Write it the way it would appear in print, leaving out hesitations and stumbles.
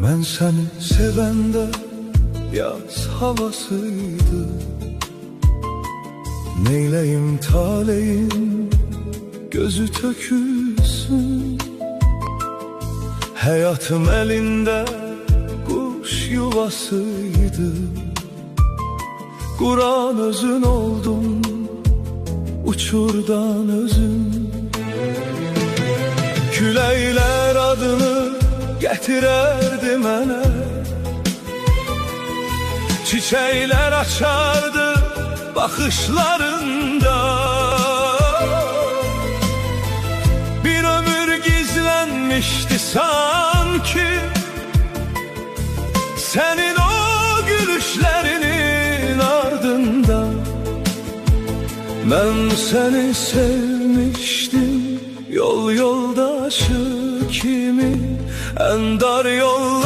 Ben seni sevende yaz havasıydı. Neyleyim taleyim gözü tökülsün. Hayatım elinde kuş yuvasıydı. Kur'an özün oldum, uçurdan özün. Küleyler adını getirerdi mənə, çiçekler açardı bakışlarında. Bir ömür gizlenmişti sanki senin o gülüşlerinin ardında. Ben seni sevmiştim, yol yoldaşı kimi, en dar yol